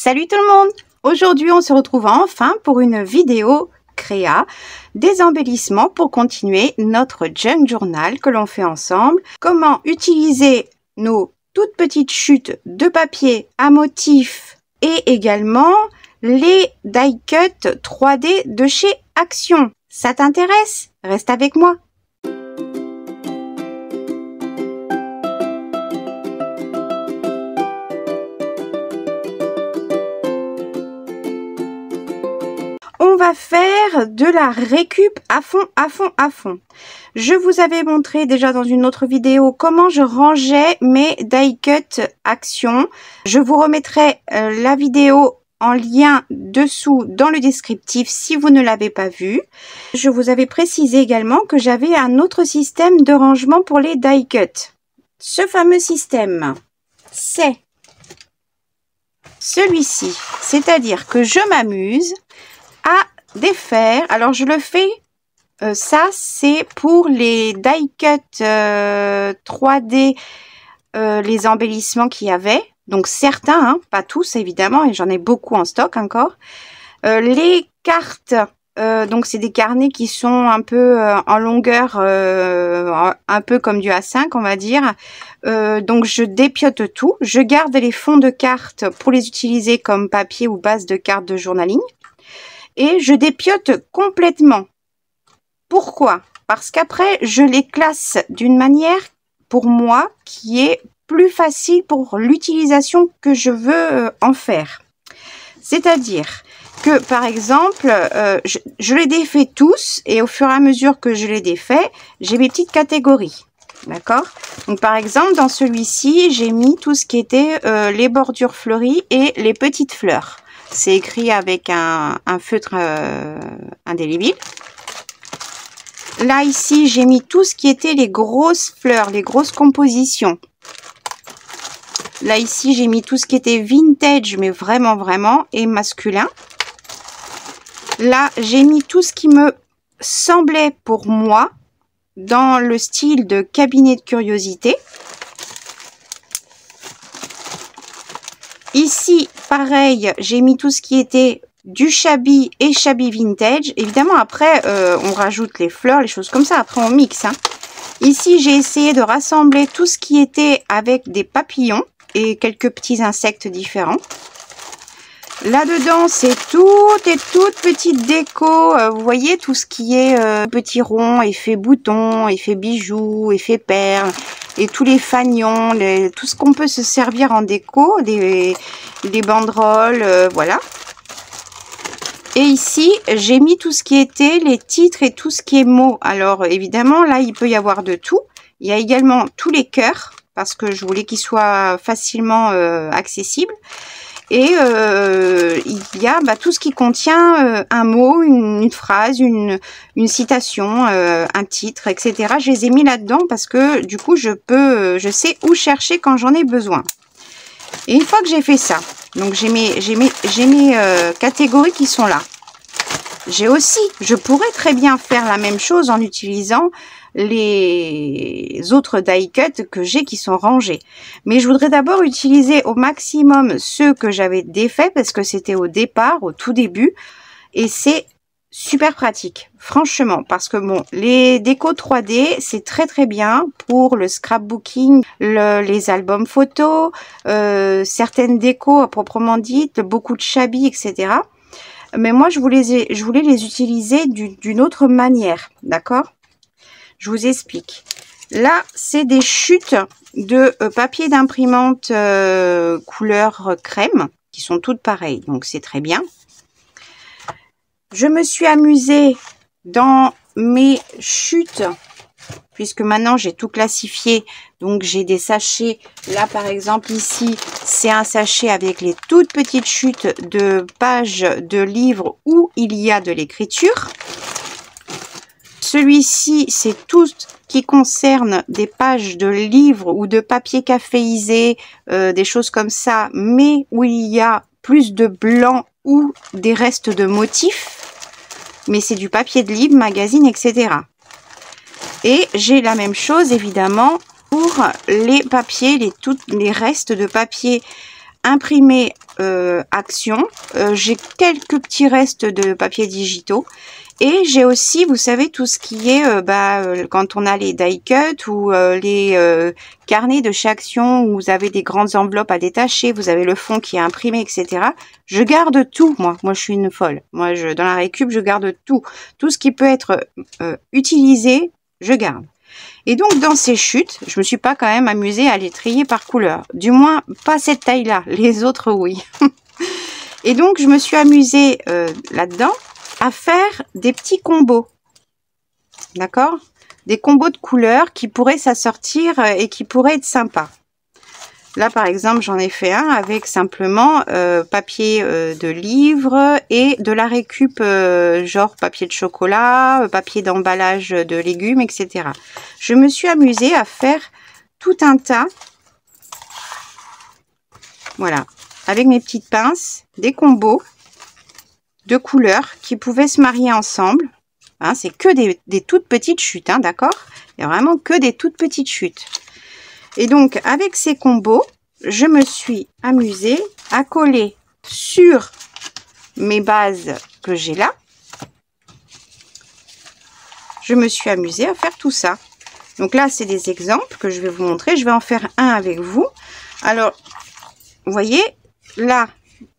Salut tout le monde! Aujourd'hui, on se retrouve enfin pour une vidéo créa des embellissements pour continuer notre junk journal que l'on fait ensemble. Comment utiliser nos toutes petites chutes de papier à motif et également les die cut 3D de chez Action. Ça t'intéresse? Reste avec moi! On va faire de la récup à fond. Je vous avais montré déjà dans une autre vidéo comment je rangeais mes die cut Action. Je vous remettrai la vidéo en lien dessous dans le descriptif si vous ne l'avez pas vu. Je vous avais précisé également que j'avais un autre système de rangement pour les die cut. Ce fameux système, c'est celui-ci, c'est-à-dire que je m'amuse à défaire. Alors je le fais, ça c'est pour les die cut 3D, les embellissements qu'il y avait, donc certains, hein, pas tous évidemment, et j'en ai beaucoup en stock encore. Les cartes, donc c'est des carnets qui sont un peu en longueur, un peu comme du A5 on va dire. Donc je dépiote tout, je garde les fonds de cartes pour les utiliser comme papier ou base de carte de journaling. Et je dépiote complètement. Pourquoi? Parce qu'après, je les classe d'une manière, pour moi, qui est plus facile pour l'utilisation que je veux en faire. C'est-à-dire que, par exemple, je les défais tous et au fur et à mesure que je les défais, j'ai mes petites catégories. D'accord? Donc, par exemple, dans celui-ci, j'ai mis tout ce qui était les bordures fleuries et les petites fleurs. C'est écrit avec un feutre indélébile. Là, ici, j'ai mis tout ce qui était les grosses fleurs, les grosses compositions. Là, ici, j'ai mis tout ce qui était vintage, mais vraiment, et masculin. Là, j'ai mis tout ce qui me semblait pour moi dans le style de cabinet de curiosité. Ici, pareil, j'ai mis tout ce qui était du shabby et shabby vintage. Évidemment, après, on rajoute les fleurs, les choses comme ça. Après, on mixe. Hein. Ici, j'ai essayé de rassembler tout ce qui était avec des papillons et quelques petits insectes différents. Là-dedans, c'est toute petite déco. Vous voyez, tout ce qui est petits ronds, effet bouton, effet bijoux, effet perles. Et tous les fanions, tout ce qu'on peut se servir en déco, des banderoles, voilà. Et ici, j'ai mis tout ce qui était les titres et tout ce qui est mots. Alors, évidemment, là, il peut y avoir de tout. Il y a également tous les cœurs, parce que je voulais qu'ils soient facilement accessibles. Et il y a tout ce qui contient un mot, une phrase, une citation, un titre, etc. Je les ai mis là-dedans parce que du coup, je sais où chercher quand j'en ai besoin. Et une fois que j'ai fait ça, donc j'ai mes catégories qui sont là. Je pourrais très bien faire la même chose en utilisant les autres die cut que j'ai qui sont rangés. Mais je voudrais d'abord utiliser au maximum ceux que j'avais défaits parce que c'était au départ, au tout début. Et c'est super pratique, franchement. Parce que bon, les décos 3D, c'est très bien pour le scrapbooking, les albums photos, certaines décos à proprement dites, beaucoup de shabby, etc. Mais moi, je voulais les utiliser d'une autre manière, d'accord? Je vous explique. Là, c'est des chutes de papier d'imprimante couleur crème, qui sont toutes pareilles, donc c'est très bien. Je me suis amusée dans mes chutes, puisque maintenant j'ai tout classifié. Donc j'ai des sachets. Là, par exemple, ici, c'est un sachet avec les toutes petites chutes de pages de livres où il y a de l'écriture. Celui-ci, c'est tout ce qui concerne des pages de livres ou de papier caféisé, des choses comme ça, mais où il y a plus de blanc ou des restes de motifs. Mais c'est du papier de livre, magazine, etc. Et j'ai la même chose, évidemment, pour les papiers, les restes de papier imprimé Action. J'ai quelques petits restes de papier digitaux. Et j'ai aussi, vous savez, tout ce qui est quand on a les die cut ou les carnets de chez Action où vous avez des grandes enveloppes à détacher, vous avez le fond qui est imprimé, etc. Je garde tout, moi. Moi, je suis une folle. Moi, dans la récup, je garde tout. Tout ce qui peut être utilisé, je garde. Et donc, dans ces chutes, je me suis pas quand même amusée à les trier par couleur. Du moins, pas cette taille-là. Les autres, oui. Et donc, je me suis amusée là-dedans à faire des petits combos, d'accord, des combos de couleurs qui pourraient s'assortir et qui pourraient être sympas. Là par exemple j'en ai fait un avec simplement papier de livre et de la récup genre papier de chocolat, papier d'emballage de légumes, etc. Je me suis amusée à faire tout un tas, voilà, avec mes petites pinces, des combos de couleurs qui pouvaient se marier ensemble. Hein, c'est que des toutes petites chutes, hein, d'accord? Il y a vraiment que des toutes petites chutes. Et donc, avec ces combos, je me suis amusée à coller sur mes bases que j'ai là. Je me suis amusée à faire tout ça. Donc là, c'est des exemples que je vais vous montrer. Je vais en faire un avec vous. Alors, vous voyez, là,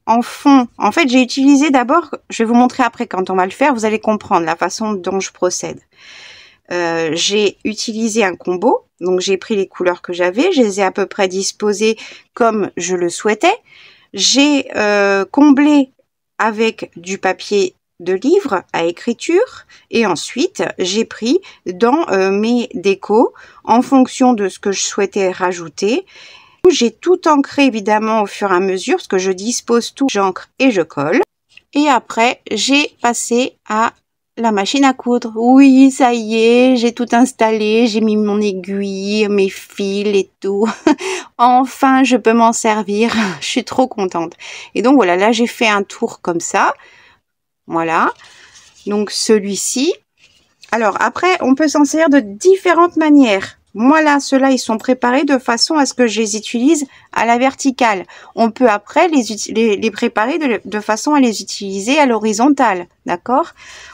en fond, en fait, j'ai utilisé d'abord, je vais vous montrer après quand on va le faire, vous allez comprendre la façon dont je procède. J'ai utilisé un combo, donc j'ai pris les couleurs que j'avais, je les ai à peu près disposées comme je le souhaitais. J'ai comblé avec du papier de livre à écriture et ensuite j'ai pris dans mes décos en fonction de ce que je souhaitais rajouter. J'ai tout ancré évidemment au fur et à mesure parce que je dispose tout, j'encre et je colle. Et après, j'ai passé à la machine à coudre. Oui, ça y est, j'ai tout installé, j'ai mis mon aiguille, mes fils et tout. Enfin, je peux m'en servir. Je suis trop contente. Et donc voilà, là j'ai fait un tour comme ça. Voilà. Donc celui-ci. Alors après, on peut s'en servir de différentes manières. Moi là, ceux-là, ils sont préparés de façon à ce que je les utilise à la verticale. On peut après les préparer de façon à les utiliser à l'horizontale, d'accord?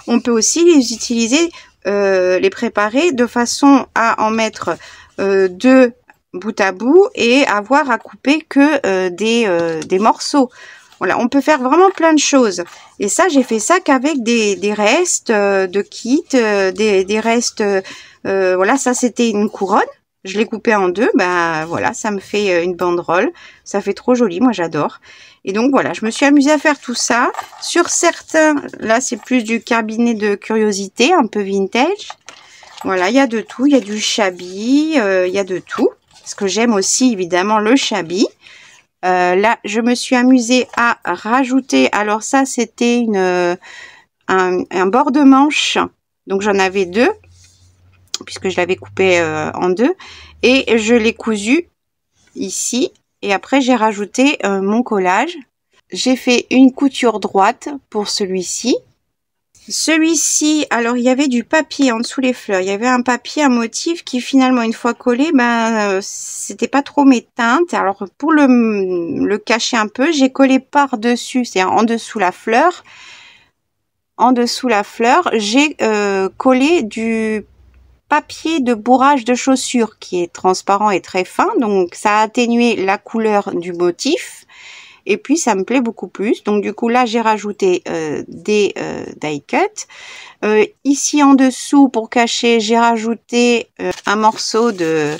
On peut aussi les utiliser, les préparer de façon à en mettre deux bout à bout et avoir à couper que des morceaux. Voilà, on peut faire vraiment plein de choses. Et ça, j'ai fait ça qu'avec des restes de kit, des restes... voilà, ça c'était une couronne. Je l'ai coupée en deux. Ben voilà, ça me fait une banderole. Ça fait trop joli, moi j'adore. Et donc voilà, je me suis amusée à faire tout ça. Sur certains, là c'est plus du cabinet de curiosité, un peu vintage. Voilà, il y a de tout. Il y a du shabby, il y a de tout. Parce que j'aime aussi évidemment le shabby. Là, je me suis amusée à rajouter, alors ça c'était un bord de manche, donc j'en avais deux, puisque je l'avais coupé en deux, et je l'ai cousu ici, et après j'ai rajouté mon collage. J'ai fait une couture droite pour celui-ci. Celui-ci, alors il y avait du papier en dessous les fleurs, il y avait un papier, un motif qui finalement une fois collé, c'était pas trop mes teintes. Alors pour le cacher un peu, j'ai collé par-dessus, c'est-à-dire en dessous la fleur. En dessous la fleur, j'ai collé du papier de bourrage de chaussures qui est transparent et très fin, donc ça a atténué la couleur du motif. Et puis ça me plaît beaucoup plus. Donc du coup là j'ai rajouté des die cut. Ici en dessous pour cacher j'ai rajouté un morceau de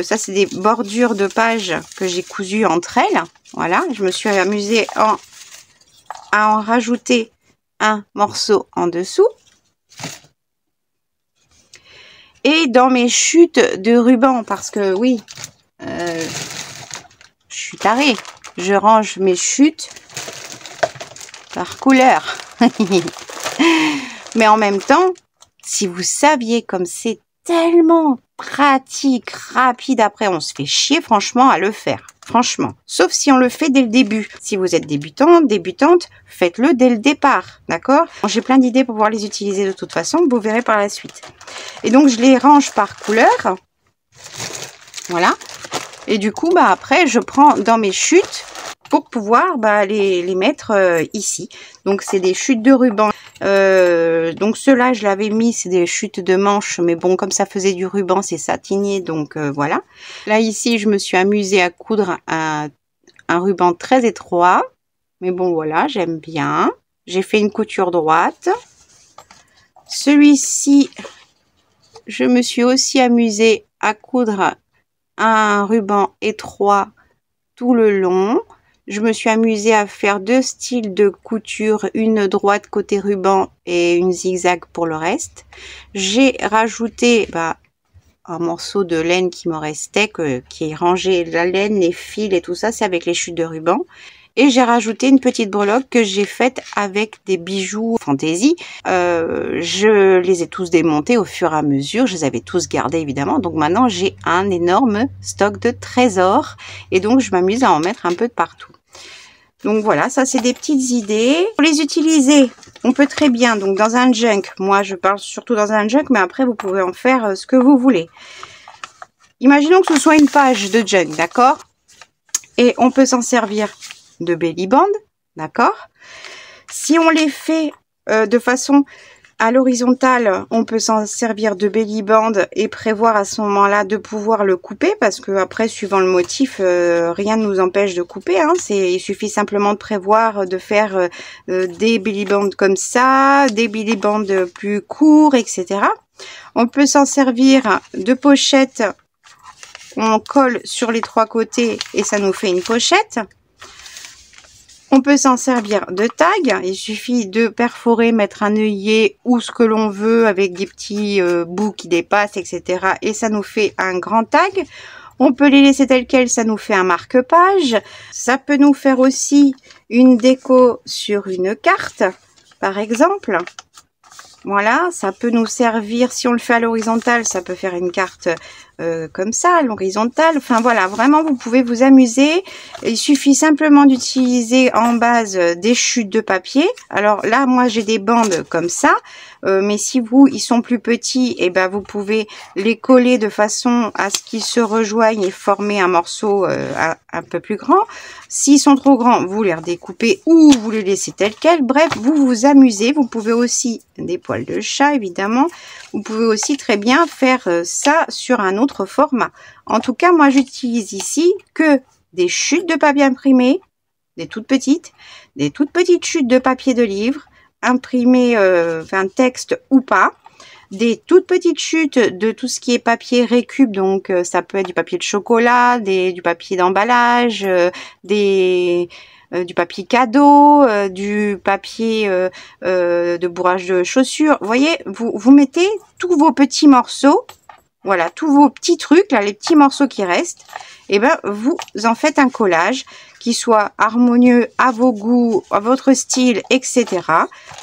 ça c'est des bordures de pages que j'ai cousues entre elles. Voilà, je me suis amusée à en rajouter un morceau en dessous. Et dans mes chutes de ruban, parce que oui, je suis tarée. Je range mes chutes par couleur. Mais en même temps, si vous saviez comme c'est tellement pratique, rapide, après on se fait chier franchement à le faire. Franchement. Sauf si on le fait dès le début. Si vous êtes débutant, débutante, faites-le dès le départ. D'accord? J'ai plein d'idées pour pouvoir les utiliser de toute façon. Vous verrez par la suite. Et donc je les range par couleur. Voilà. Et du coup, bah, après, je prends dans mes chutes pour pouvoir les mettre ici. Donc, c'est des chutes de ruban. Donc, ceux-là, je l'avais mis, c'est des chutes de manches. Mais bon, comme ça faisait du ruban, c'est satiné. Donc, voilà. Là, ici, je me suis amusée à coudre un ruban très étroit. Mais bon, voilà, j'aime bien. J'ai fait une couture droite. Celui-ci, je me suis aussi amusée à coudre un ruban étroit tout le long. Je me suis amusée à faire deux styles de couture, une droite côté ruban et une zigzag pour le reste. J'ai rajouté un morceau de laine qui me restait, qui est rangé, la laine, les fils et tout ça, c'est avec les chutes de ruban. Et j'ai rajouté une petite breloque que j'ai faite avec des bijoux fantaisie. Je les ai tous démontés au fur et à mesure. Je les avais tous gardés évidemment. Donc maintenant j'ai un énorme stock de trésors. Et donc je m'amuse à en mettre un peu de partout. Donc voilà, ça c'est des petites idées. Pour les utiliser, on peut très bien, donc dans un junk. Moi je parle surtout dans un junk, mais après vous pouvez en faire ce que vous voulez. Imaginons que ce soit une page de junk, d'accord? Et on peut s'en servir de belly band, d'accord? Si on les fait de façon à l'horizontale, on peut s'en servir de belly band et prévoir à ce moment-là de pouvoir le couper, parce que après, suivant le motif, rien ne nous empêche de couper, hein. Il suffit simplement de prévoir de faire des belly bands comme ça, des belly bands plus courts, etc. On peut s'en servir de pochette. On colle sur les trois côtés et ça nous fait une pochette. On peut s'en servir de tag. Il suffit de perforer, mettre un œillet ou ce que l'on veut avec des petits bouts qui dépassent, etc. Et ça nous fait un grand tag. On peut les laisser tels quels, ça nous fait un marque-page. Ça peut nous faire aussi une déco sur une carte, par exemple. Voilà, ça peut nous servir, si on le fait à l'horizontale, ça peut faire une carte comme ça, à l'horizontale. Enfin voilà, vraiment, vous pouvez vous amuser. Il suffit simplement d'utiliser en base des chutes de papier. Alors là, moi, j'ai des bandes comme ça. Mais si ils sont plus petits, et ben vous pouvez les coller de façon à ce qu'ils se rejoignent et former un morceau un peu plus grand. S'ils sont trop grands, vous les redécoupez ou vous les laissez tels quels. Bref, vous vous amusez. Vous pouvez aussi, des poils de chat évidemment, vous pouvez aussi très bien faire ça sur un autre format. En tout cas, moi j'utilise ici que des chutes de papier imprimé, des toutes petites chutes de papier de livre, imprimé un texte ou pas, des toutes petites chutes de tout ce qui est papier récup, donc ça peut être du papier de chocolat, du papier d'emballage, du papier cadeau, du papier de bourrage de chaussures. Vous voyez, vous mettez tous vos petits morceaux, voilà, tous vos petits trucs, là, les petits morceaux qui restent, et ben vous en faites un collage qui soit harmonieux à vos goûts, à votre style, etc.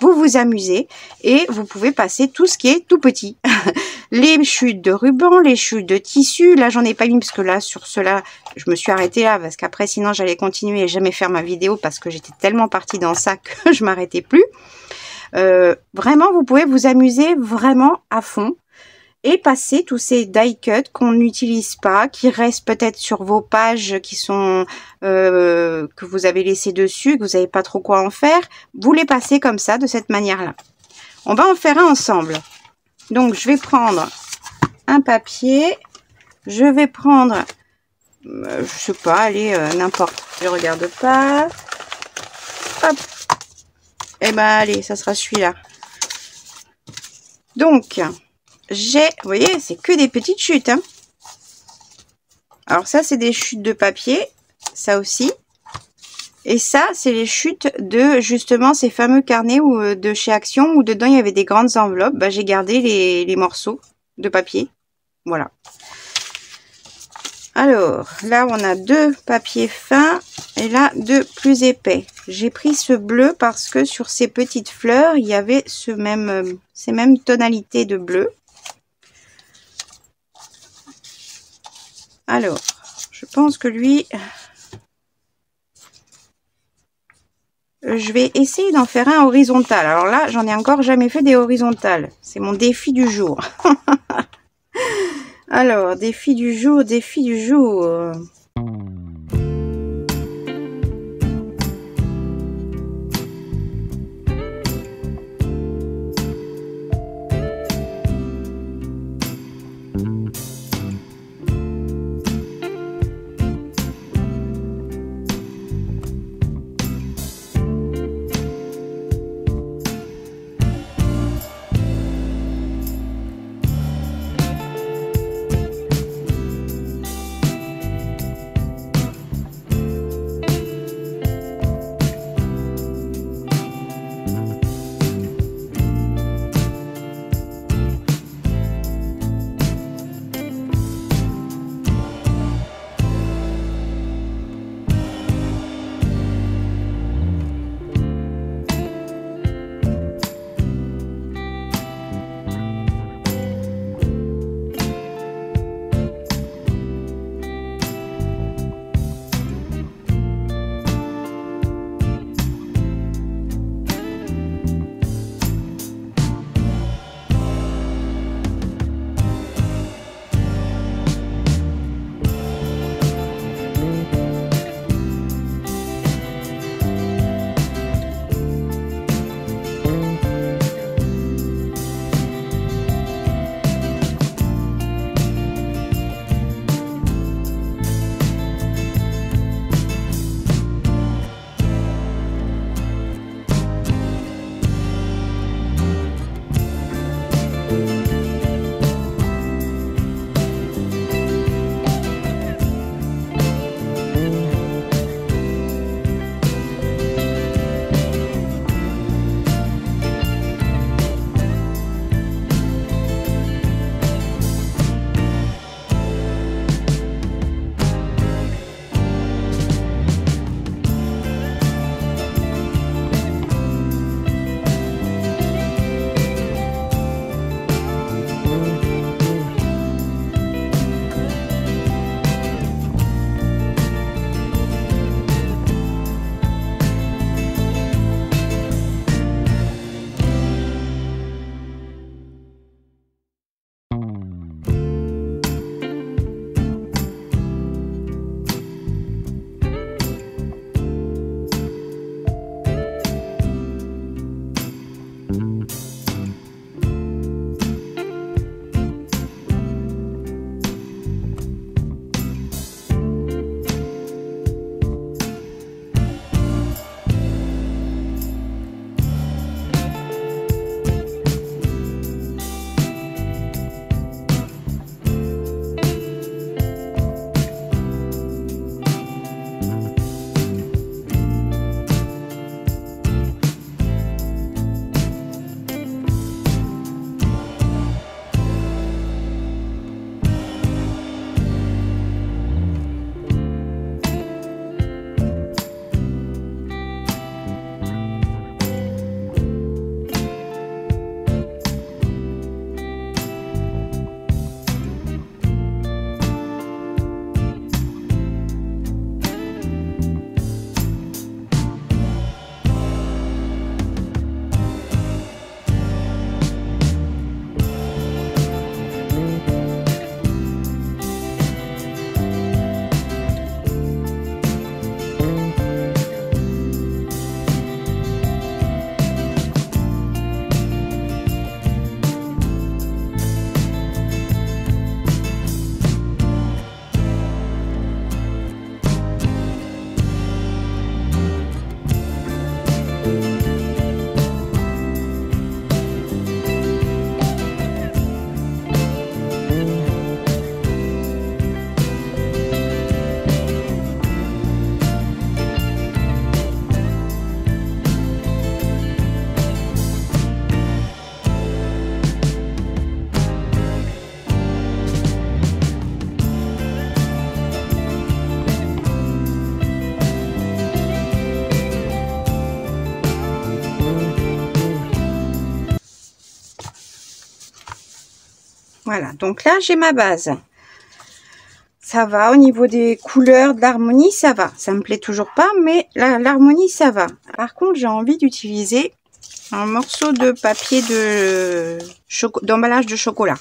Vous vous amusez et vous pouvez passer tout ce qui est tout petit. Les chutes de ruban, les chutes de tissu. Là, j'en ai pas mis parce que là, sur cela, je me suis arrêtée là parce qu'après, sinon, j'allais continuer et jamais faire ma vidéo parce que j'étais tellement partie dans ça que je m'arrêtais plus. Vraiment, vous pouvez vous amuser vraiment à fond. Et passer tous ces die cuts qu'on n'utilise pas, qui restent peut-être sur vos pages qui sont que vous avez laissé dessus, que vous n'avez pas trop quoi en faire, vous les passez comme ça, de cette manière-là. On va en faire un ensemble. Donc, je vais prendre un papier, je vais prendre, je sais pas, allez, n'importe, je regarde pas. Hop. Et ben, allez, ça sera celui-là. Donc, vous voyez, c'est que des petites chutes, hein. Alors ça, c'est des chutes de papier, ça aussi. Et ça, c'est les chutes de, justement, ces fameux carnets de chez Action, où dedans, il y avait des grandes enveloppes. Bah, j'ai gardé les morceaux de papier. Voilà. Alors, là, on a deux papiers fins et là, deux plus épais. J'ai pris ce bleu parce que sur ces petites fleurs, il y avait ces mêmes tonalités de bleu. Alors, je pense que lui, je vais essayer d'en faire un horizontal. Alors là, j'en ai encore jamais fait des horizontales. C'est mon défi du jour. Alors, défi du jour, défi du jour. Voilà, donc là j'ai ma base. Ça va, au niveau des couleurs, de l'harmonie, ça va. Ça me plaît toujours pas, mais l'harmonie, ça va. Par contre, j'ai envie d'utiliser un morceau de papier d'emballage de chocolat.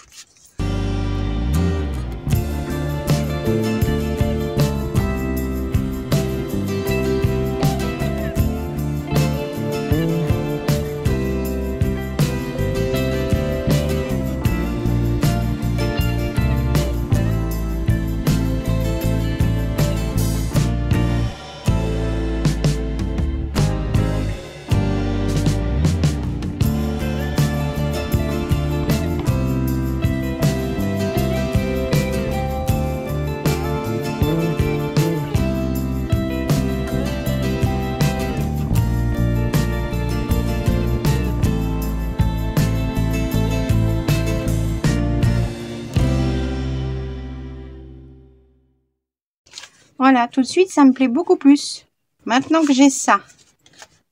Voilà, tout de suite, ça me plaît beaucoup plus. Maintenant que j'ai ça,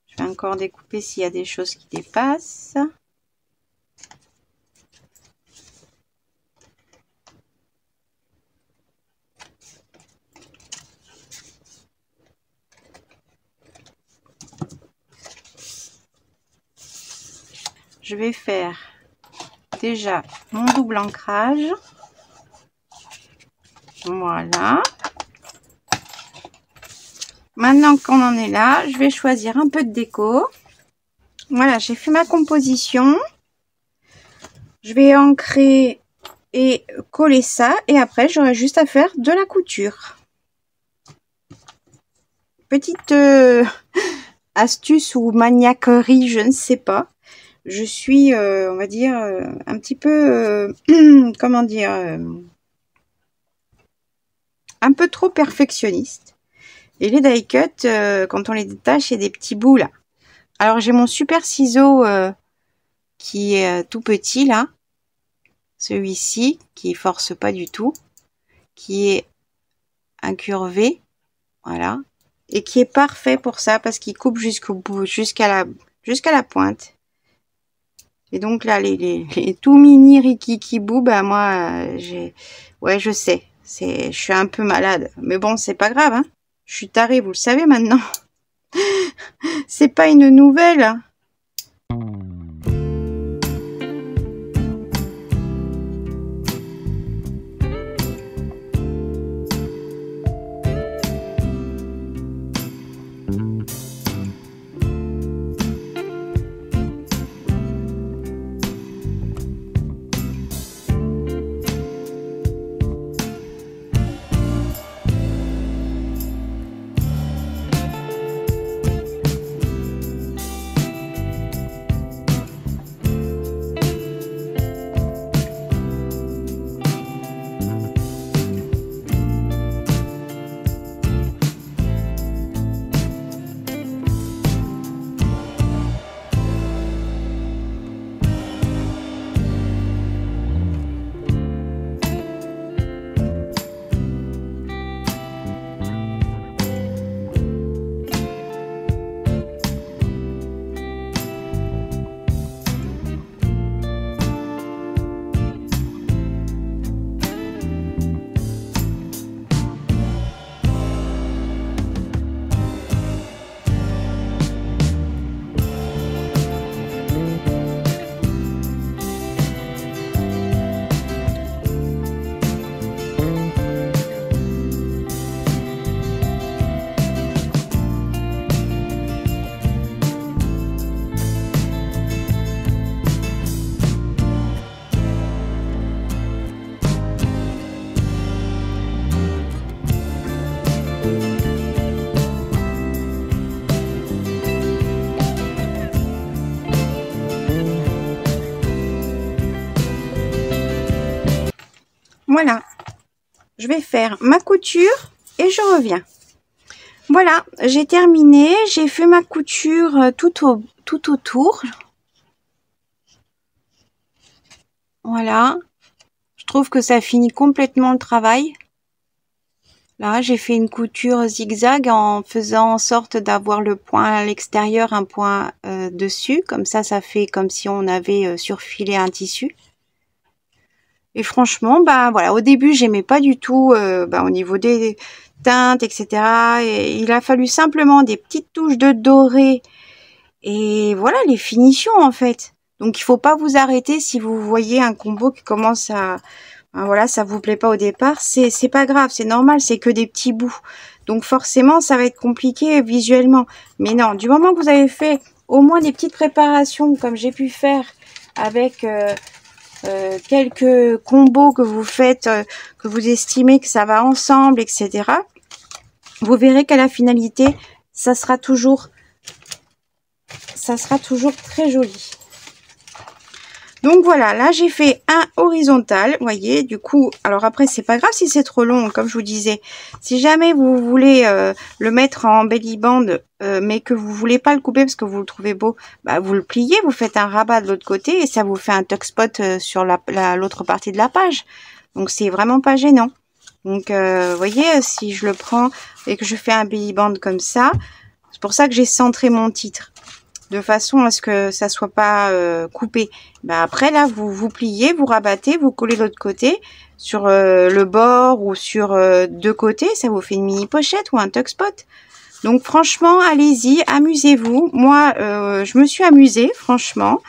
je vais encore découper s'il y a des choses qui dépassent. Je vais faire déjà mon double ancrage. Voilà. Maintenant qu'on en est là, je vais choisir un peu de déco. Voilà, j'ai fait ma composition. Je vais ancrer et coller ça. Et après, j'aurai juste à faire de la couture. Petite astuce ou maniaquerie, je ne sais pas. Je suis, on va dire, un petit peu, comment dire, un peu trop perfectionniste. Et les die cut, quand on les détache, il y a des petits bouts là. Alors j'ai mon super ciseau qui est tout petit là. Celui-ci qui force pas du tout. Qui est incurvé. Voilà. Et qui est parfait pour ça parce qu'il coupe jusqu'au bout, jusqu'à la pointe. Et donc là, les tout mini rikikibou, bah moi, ouais, je sais. Je suis un peu malade. Mais bon, c'est pas grave, hein. Je suis tarée, vous le savez maintenant. C'est pas une nouvelle. Hein. Voilà, je vais faire ma couture et je reviens. Voilà, j'ai terminé, j'ai fait ma couture tout autour. Voilà, je trouve que ça finit complètement le travail. Là, j'ai fait une couture zigzag en faisant en sorte d'avoir le point à l'extérieur, un point dessus. Comme ça fait comme si on avait surfilé un tissu. Et franchement, bah voilà, au début, j'aimais pas du tout au niveau des teintes, etc. Et il a fallu simplement des petites touches de doré. Et voilà, les finitions, en fait. Donc, il faut pas vous arrêter si vous voyez un combo qui commence à... Voilà, ça vous plaît pas au départ. C'est pas grave, c'est normal, c'est que des petits bouts. Donc, forcément, ça va être compliqué visuellement. Mais non, du moment que vous avez fait au moins des petites préparations, comme j'ai pu faire avec... quelques combos que vous faites, que vous estimez que ça va ensemble, etc. Vous verrez qu'à la finalité, ça sera toujours très joli. Donc voilà, là j'ai fait un horizontal, vous voyez, du coup, alors après c'est pas grave si c'est trop long, comme je vous disais. Si jamais vous voulez le mettre en belly band, mais que vous voulez pas le couper parce que vous le trouvez beau, bah vous le pliez, vous faites un rabat de l'autre côté et ça vous fait un tuck spot sur l'autre partie de la page. Donc c'est vraiment pas gênant. Donc, vous voyez, si je le prends et que je fais un belly band comme ça, c'est pour ça que j'ai centré mon titre, de façon à ce que ça soit pas coupé. Ben après, là, vous pliez, vous rabattez, vous collez l'autre côté sur le bord ou sur deux côtés. Ça vous fait une mini pochette ou un tuck spot. Donc, franchement, allez-y, amusez-vous. Moi, je me suis amusée, franchement.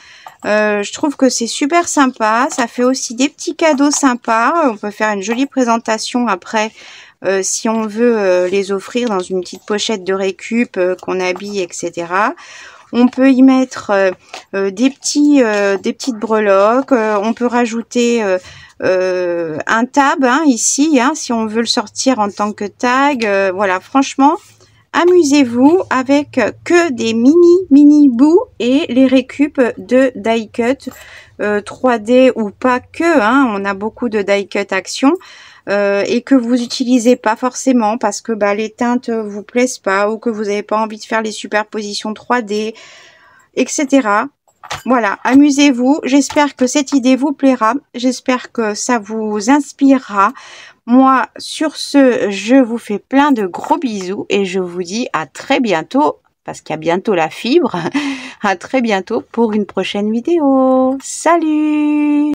Je trouve que c'est super sympa. Ça fait aussi des petits cadeaux sympas. On peut faire une jolie présentation après si on veut les offrir dans une petite pochette de récup qu'on habille, etc. On peut y mettre des petites breloques. On peut rajouter un tab ici, si on veut le sortir en tant que tag. Voilà, franchement, amusez-vous avec que des mini bouts et les récup de die cut 3D ou pas que. On a beaucoup de die cut action. Et que vous utilisez pas forcément parce que les teintes vous plaisent pas ou que vous n'avez pas envie de faire les superpositions 3D, etc. Voilà, amusez-vous. J'espère que cette idée vous plaira. J'espère que ça vous inspirera. Moi, sur ce, je vous fais plein de gros bisous et je vous dis à très bientôt, parce qu'il y a bientôt la fibre. À très bientôt pour une prochaine vidéo. Salut!